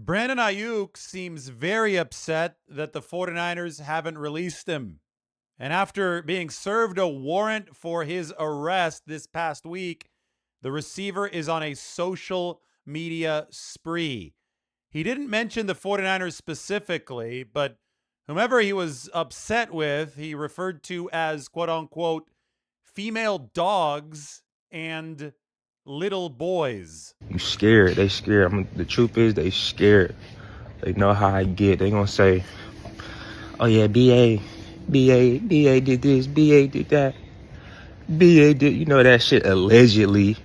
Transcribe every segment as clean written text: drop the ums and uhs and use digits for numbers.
Brandon Aiyuk seems very upset that the 49ers haven't released him. And after being served a warrant for his arrest this past week, the receiver is on a social media spree. He didn't mention the 49ers specifically, but whomever he was upset with, he referred to as quote unquote female dogs and little boys. You scared. They scared. The truth is, they scared. They know how I get. They gonna say, "Oh yeah, BA did this, BA did that, BA did." You know that shit allegedly.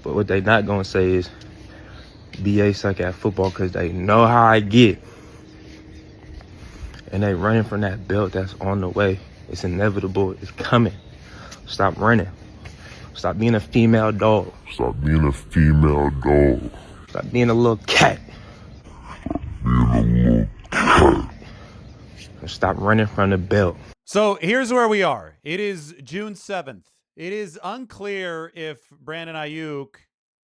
But what they not gonna say is, BA suck at football because they know how I get. And they running from that belt that's on the way. It's inevitable. It's coming. Stop running. Stop being a female dog. Stop being a female dog. Stop being a little cat. Being a little cat. And stop running from the belt. So here's where we are. It is June 7th. It is unclear if Brandon Aiyuk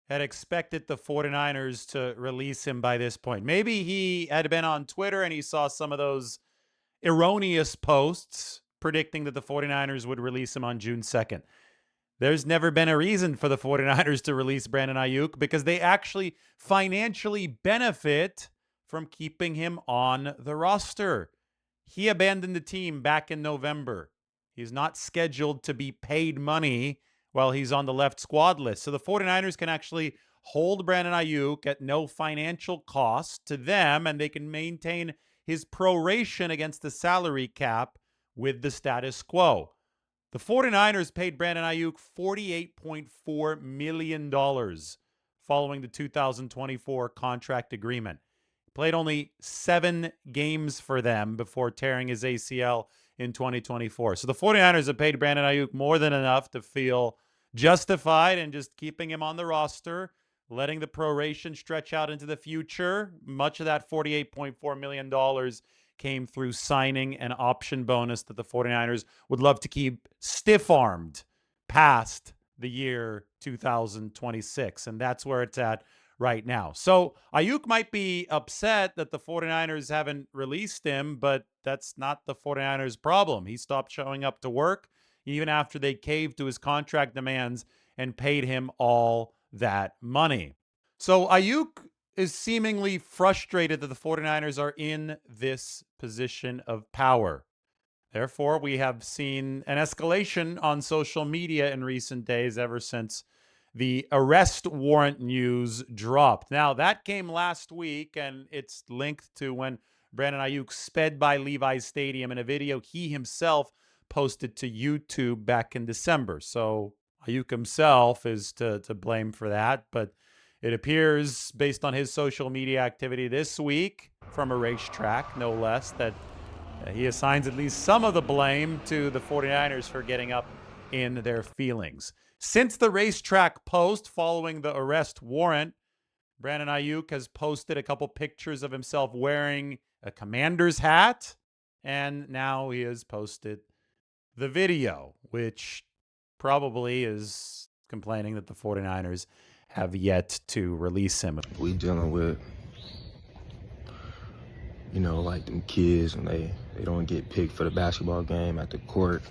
had expected the 49ers to release him by this point. Maybe he had been on Twitter and he saw some of those erroneous posts predicting that the 49ers would release him on June 2nd. There's never been a reason for the 49ers to release Brandon Aiyuk because they actually financially benefit from keeping him on the roster. He abandoned the team back in November. He's not scheduled to be paid money while he's on the left squad list. So the 49ers can actually hold Brandon Aiyuk at no financial cost to them, and they can maintain his proration against the salary cap with the status quo. The 49ers paid Brandon Aiyuk $48.4 million following the 2024 contract agreement. He played only 7 games for them before tearing his ACL in 2024. So the 49ers have paid Brandon Aiyuk more than enough to feel justified in just keeping him on the roster, letting the proration stretch out into the future. Much of that $48.4 million came through signing an option bonus that the 49ers would love to keep stiff-armed past the year 2026. And that's where it's at right now. So Aiyuk might be upset that the 49ers haven't released him, but that's not the 49ers' problem. He stopped showing up to work even after they caved to his contract demands and paid him all that money. So Aiyuk is seemingly frustrated that the 49ers are in this position of power. Therefore, we have seen an escalation on social media in recent days ever since the arrest warrant news dropped. Now, that came last week, and it's linked to when Brandon Aiyuk sped by Levi's Stadium in a video he himself posted to YouTube back in December. So Aiyuk himself is to blame for that, but it appears, based on his social media activity this week, from a racetrack, no less, that he assigns at least some of the blame to the 49ers for getting up in their feelings. Since the racetrack post following the arrest warrant, Brandon Aiyuk has posted a couple pictures of himself wearing a Commander's hat, and now he has posted the video, which probably is complaining that the 49ers have yet to release him. We dealing with, like them kids when they don't get picked for the basketball game at the court.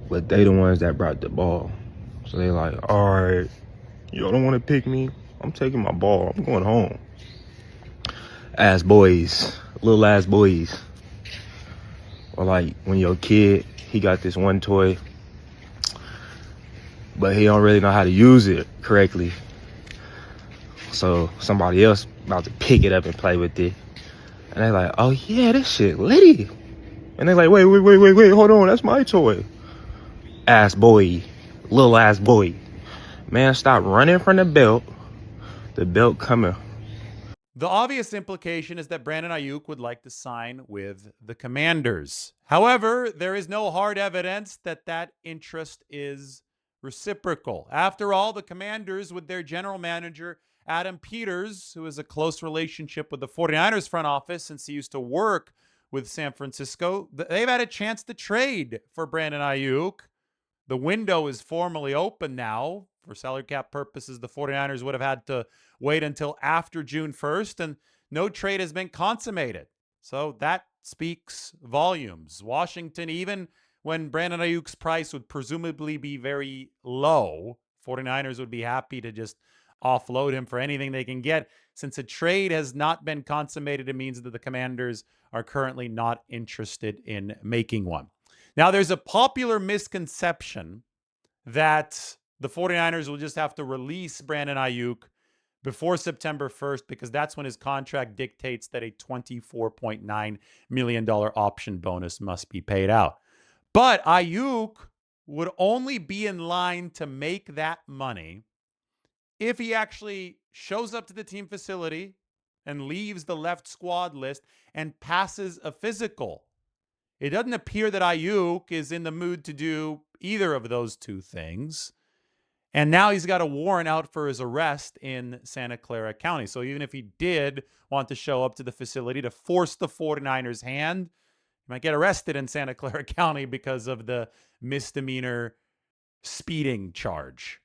But they the ones that brought the ball. So they like, all right, y'all don't want to pick me? I'm taking my ball. I'm going home. Ass boys. Little ass boys. Or like when your kid, he got this one toy, but he don't really know how to use it correctly. So somebody else about to pick it up and play with it. And they like, oh yeah, this shit litty. And they like, wait, hold on, that's my toy. Ass boy, little ass boy. Man, stop running from the belt. The belt coming. The obvious implication is that Brandon Aiyuk would like to sign with the Commanders. However, there is no hard evidence that that interest is reciprocal. After all, the Commanders, with their general manager, Adam Peters, who has a close relationship with the 49ers front office since he used to work with San Francisco, they've had a chance to trade for Brandon Aiyuk. the window is formally open now. For salary cap purposes, the 49ers would have had to wait until after June 1st, and no trade has been consummated. So that speaks volumes. Washington, even when Brandon Aiyuk's price would presumably be very low, 49ers would be happy to just offload him for anything they can get. Since a trade has not been consummated, it means that the Commanders are currently not interested in making one. Now, there's a popular misconception that the 49ers will just have to release Brandon Aiyuk before September 1st because that's when his contract dictates that a $24.9 million option bonus must be paid out. But Aiyuk would only be in line to make that money if he actually shows up to the team facility and leaves the left squad list and passes a physical. It doesn't appear that Aiyuk is in the mood to do either of those two things. And now he's got a warrant out for his arrest in Santa Clara County. So even if he did want to show up to the facility to force the 49ers' hand, he might get arrested in Santa Clara County because of the misdemeanor speeding charge.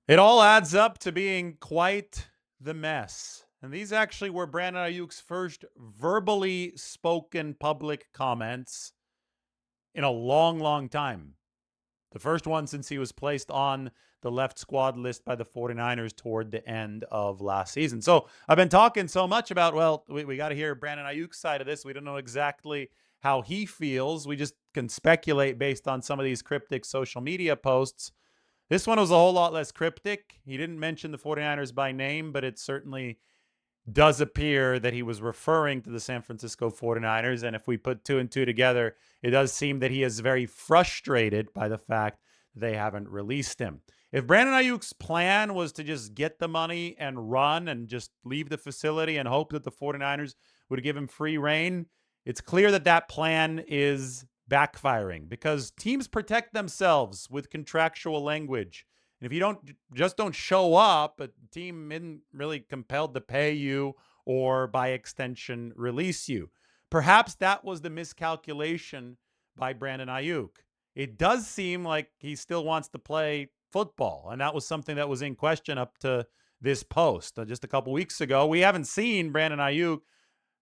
It all adds up to being quite the mess. And these actually were Brandon Aiyuk's first verbally spoken public comments in a long, long time. The first one since he was placed on the left squad list by the 49ers toward the end of last season. So I've been talking so much about, well, we got to hear Brandon Aiyuk's side of this. We don't know exactly how he feels. We just can speculate based on some of these cryptic social media posts. This one was a whole lot less cryptic. He didn't mention the 49ers by name, but it certainly does appear that he was referring to the San Francisco 49ers. And if we put two and two together, it does seem that he is very frustrated by the fact they haven't released him. If Brandon Aiyuk's plan was to just get the money and run and just leave the facility and hope that the 49ers would give him free reign, it's clear that that plan is backfiring because teams protect themselves with contractual language. And if you don't show up, a team isn't really compelled to pay you or by extension release you. Perhaps that was the miscalculation by Brandon Aiyuk. It does seem like he still wants to play football, and that was something that was in question up to this post. Just a couple weeks ago, we haven't seen Brandon Aiyuk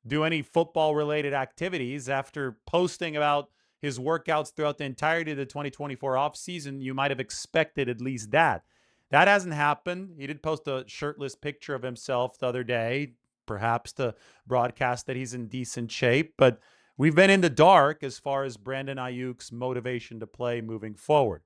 do any football-related activities after posting about his workouts throughout the entirety of the 2024 offseason. You might have expected at least that. That hasn't happened. He did post a shirtless picture of himself the other day, perhaps to broadcast that he's in decent shape, but we've been in the dark as far as Brandon Aiyuk's motivation to play moving forward.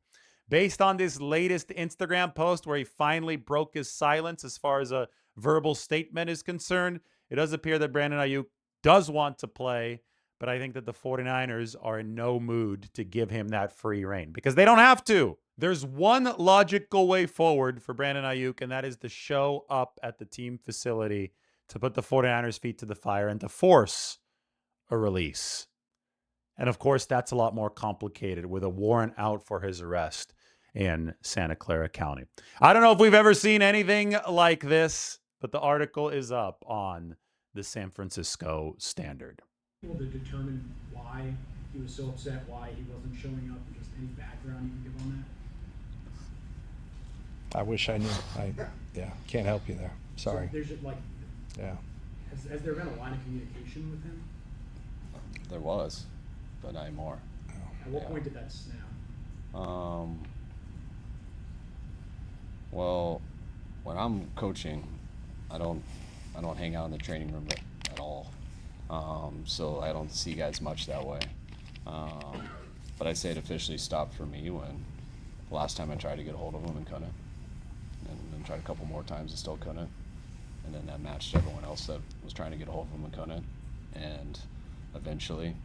Based on this latest Instagram post where he finally broke his silence as far as a verbal statement is concerned, it does appear that Brandon Aiyuk does want to play, but I think that the 49ers are in no mood to give him that free reign because they don't have to. There's one logical way forward for Brandon Aiyuk, and that is to show up at the team facility to put the 49ers' feet to the fire and to force a release. And of course, that's a lot more complicated with a warrant out for his arrest in Santa Clara County. I don't know if we've ever seen anything like this, but the article is up on the San Francisco Standard. Able to determine why he was so upset, why he wasn't showing up, and just any background you can give on that? I wish I knew. Can't help you there. Sorry. So there's just like, Yeah. has there been a line of communication with him? There was, but not anymore. At what point did that snap? Well, when I'm coaching, I don't hang out in the training room at all. So I don't see guys much that way. But I'd say it officially stopped for me when the last time I tried to get a hold of him and couldn't. And then tried a couple more times and still couldn't. And then that matched everyone else that was trying to get a hold of him and couldn't. And eventually,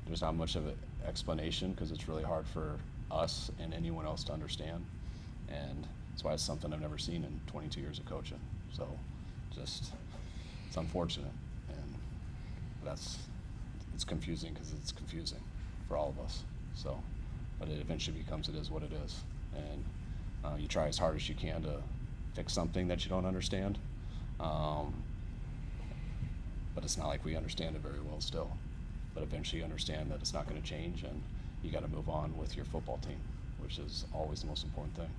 there's not much of an explanation because it's really hard for us and anyone else to understand. And that's why it's something I've never seen in 22 years of coaching. So it's unfortunate. And it's confusing because it's confusing for all of us. So, but it eventually becomes it is what it is. And you try as hard as you can to fix something that you don't understand. But it's not like we understand it very well still. But eventually you understand that it's not going to change and you got to move on with your football team. which is always the most important thing.